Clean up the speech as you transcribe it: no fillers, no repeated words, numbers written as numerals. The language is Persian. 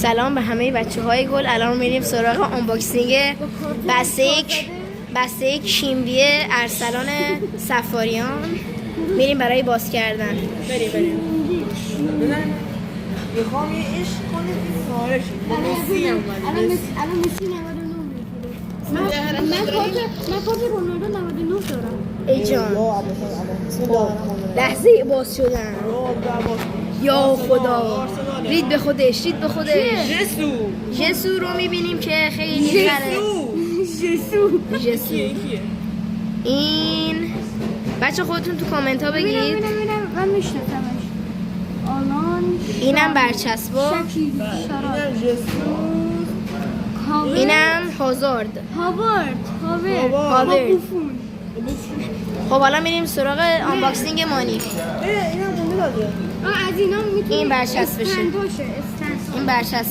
سلام به همه بچه های گل. الان میریم سراغ آنباکسینگ بسته کیمبی ارسلان سفاریان. میریم برای باز کردن. بریم میخوام یه عشق کنه این سارش الان مسی 99 من کارت رونالدو 99 دارم. ای جان لحظه باز شدن. یا خدا، رید به خودش جسو رو میبینیم که خیلی خره. جسو این بچه خودتون تو کامنت ها بگید. من میشناسمش. آلان اینم برچسبا، اینم هازارد. هاوارد. خب حالا میریم سراغ آنباکسینگ مانی. اینم مونده داده از اینا میتونی این برچسبشه. این